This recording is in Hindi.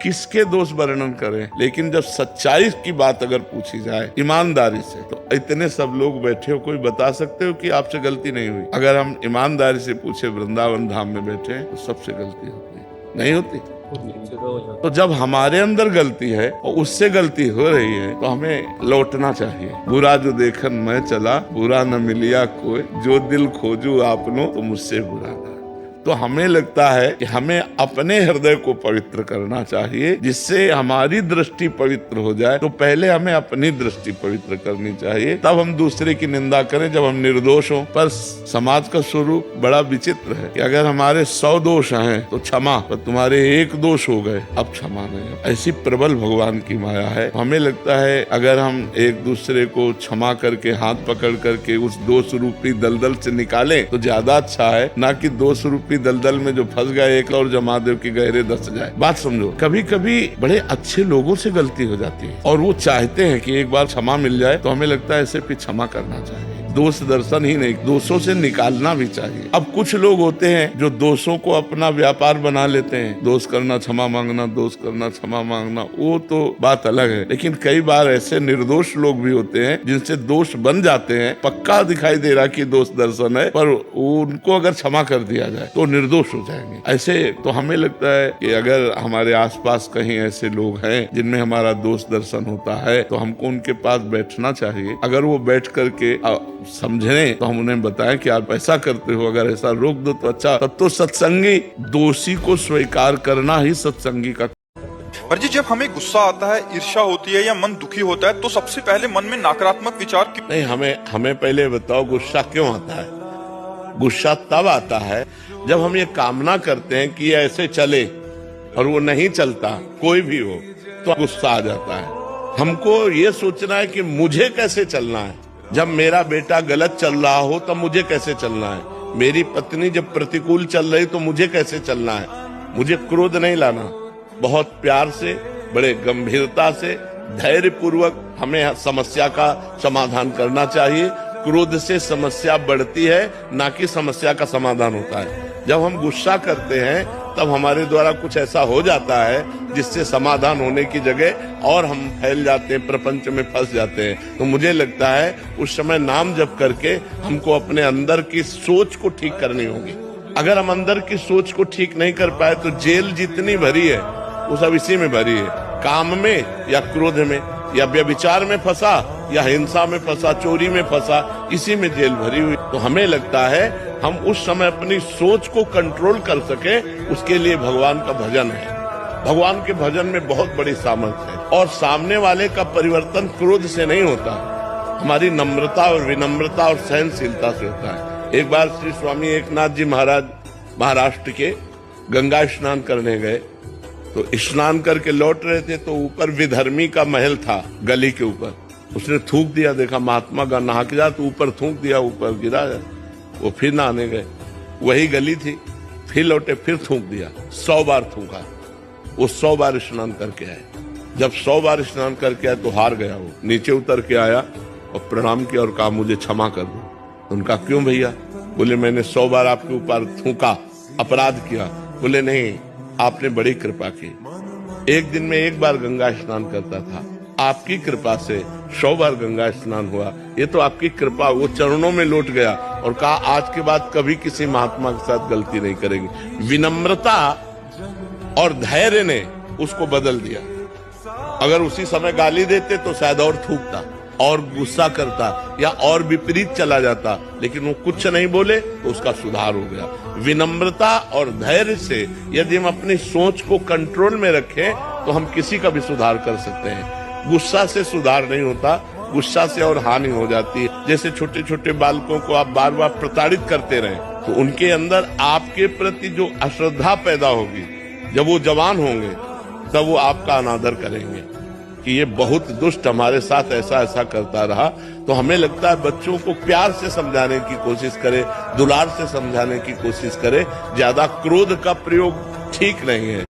किसके दोष वर्णन करें, लेकिन जब सच्चाई की बात अगर पूछी जाए ईमानदारी से, तो इतने सब लोग बैठे हो, कोई बता सकते हो कि आपसे गलती नहीं हुई? अगर हम ईमानदारी से पूछे वृंदावन धाम में बैठे तो सबसे गलती होती नहीं होती? तो जब हमारे अंदर गलती है और उससे गलती हो रही है तो हमें लौटना चाहिए। बुरा जो देखन मैं चला, बुरा न मिलिया कोई, जो दिल खोजू आपनो तो मुझसे बुरा ना। तो हमें लगता है कि हमें अपने हृदय को पवित्र करना चाहिए, जिससे हमारी दृष्टि पवित्र हो जाए। तो पहले हमें अपनी दृष्टि पवित्र करनी चाहिए, तब हम दूसरे की निंदा करें जब हम निर्दोष हों। पर समाज का स्वरूप बड़ा विचित्र है कि अगर हमारे 100 दोष हैं तो क्षमा, पर तुम्हारे 1 दोष हो गए अब क्षमा नहीं। ऐसी प्रबल भगवान की माया है। हमें लगता है अगर हम एक दूसरे को क्षमा करके हाथ पकड़ करके उस दोष रूपी दलदल से निकालें तो ज्यादा अच्छा है, ना कि दोष रूपी दलदल में जो फंस गए एक और जमा देव की गहरे धंस जाए। बात समझो, कभी कभी बड़े अच्छे लोगों से गलती हो जाती है और वो चाहते हैं कि एक बार क्षमा मिल जाए, तो हमें लगता है ऐसे फिर क्षमा करना चाहिए। दोष दर्शन ही नहीं, दोषों से निकालना भी चाहिए। अब कुछ लोग होते हैं जो दोषों को अपना व्यापार बना लेते हैं, दोष करना क्षमा मांगना, दोष करना क्षमा मांगना, वो तो बात अलग है। लेकिन कई बार ऐसे निर्दोष लोग भी होते हैं जिनसे दोष बन जाते हैं, पक्का दिखाई दे रहा कि दोष दर्शन है, पर उनको अगर क्षमा कर दिया जाए तो निर्दोष हो जाएंगे। ऐसे तो हमें लगता है कि अगर हमारे आसपास कहीं ऐसे लोग हैं जिनमें हमारा दोष दर्शन होता है तो हमको उनके पास बैठना चाहिए। अगर वो बैठ करके समझे तो हम उन्हें बताएं कि आप ऐसा करते हो, अगर ऐसा रोक दो तो अच्छा। तब तो सत्संगी दोषी को स्वीकार करना ही सत्संगी का। पर जी, जब हमें गुस्सा आता है, ईर्ष्या होती है या मन दुखी होता है, तो सबसे पहले मन में नकारात्मक विचार क्यों? नहीं, हमें पहले बताओ गुस्सा क्यों आता है? गुस्सा तब आता है जब हम ये कामना करते हैं कि ऐसे चले और वो नहीं चलता, कोई भी हो, तो गुस्सा आ जाता है। हमको ये सोचना है कि मुझे कैसे चलना है। जब मेरा बेटा गलत चल रहा हो तब मुझे कैसे चलना है, मेरी पत्नी जब प्रतिकूल चल रही तो मुझे कैसे चलना है। मुझे क्रोध नहीं लाना, बहुत प्यार से, बड़े गंभीरता से, धैर्य पूर्वक हमें समस्या का समाधान करना चाहिए। क्रोध से समस्या बढ़ती है, ना कि समस्या का समाधान होता है। जब हम गुस्सा करते हैं तब हमारे द्वारा कुछ ऐसा हो जाता है जिससे समाधान होने की जगह और हम फैल जाते हैं, प्रपंच में फंस जाते हैं। तो मुझे लगता है उस समय नाम जप करके हमको अपने अंदर की सोच को ठीक करनी होगी। अगर हम अंदर की सोच को ठीक नहीं कर पाए तो जेल जितनी भरी है वो सब इसी में भरी है, काम में या क्रोध में या व्यभिचार में फंसा या हिंसा में फंसा, चोरी में फंसा, इसी में जेल भरी हुई। तो हमें लगता है हम उस समय अपनी सोच को कंट्रोल कर सके, उसके लिए भगवान का भजन है। भगवान के भजन में बहुत बड़ी सामर्थ्य है और सामने वाले का परिवर्तन क्रोध से नहीं होता, हमारी नम्रता और विनम्रता और सहनशीलता से होता है। एक बार श्री स्वामी एकनाथ जी महाराज महाराष्ट्र के गंगा स्नान करने गए, तो स्नान करके लौट रहे थे तो ऊपर विधर्मी का महल था, गली के ऊपर। उसने थूक दिया, देखा महात्मा का नहा के जा, तो ऊपर थूक दिया, ऊपर गिरा। वो फिर नहाने गए, वही गली थी, फिर लौटे, फिर थूक दिया, 100 बार थूका। वो 100 बार स्नान करके आए। जब 100 बार स्नान करके आए तो हार गया। वो नीचे उतर के आया और प्रणाम किया और कहा मुझे क्षमा कर दो। उनका क्यों भैया? बोले मैंने 100 बार आपके ऊपर थूका, अपराध किया। बोले नहीं, आपने बड़ी कृपा की, एक दिन में 1 बार गंगा स्नान करता था, आपकी कृपा से 100 बार गंगा स्नान हुआ। ये तो आपकी कृपा। वो चरणों में लौट गया और कहा आज के बाद कभी किसी महात्मा के साथ गलती नहीं करेंगे। विनम्रता और धैर्य ने उसको बदल दिया। अगर उसी समय गाली देते तो शायद और थूकता और गुस्सा करता या और विपरीत चला जाता, लेकिन वो कुछ नहीं बोले तो उसका सुधार हो गया। विनम्रता और धैर्य से यदि हम अपनी सोच को कंट्रोल में रखें तो हम किसी का भी सुधार कर सकते हैं। गुस्सा से सुधार नहीं होता, गुस्सा से और हानि हो जाती है। जैसे छोटे छोटे बालकों को आप बार बार प्रताड़ित करते रहें तो उनके अंदर आपके प्रति जो अश्रद्धा पैदा होगी, जब वो जवान होंगे तब वो आपका अनादर करेंगे कि ये बहुत दुष्ट हमारे साथ ऐसा करता रहा। तो हमें लगता है बच्चों को प्यार से समझाने की कोशिश करें, दुलार से समझाने की कोशिश करें। ज्यादा क्रोध का प्रयोग ठीक नहीं है।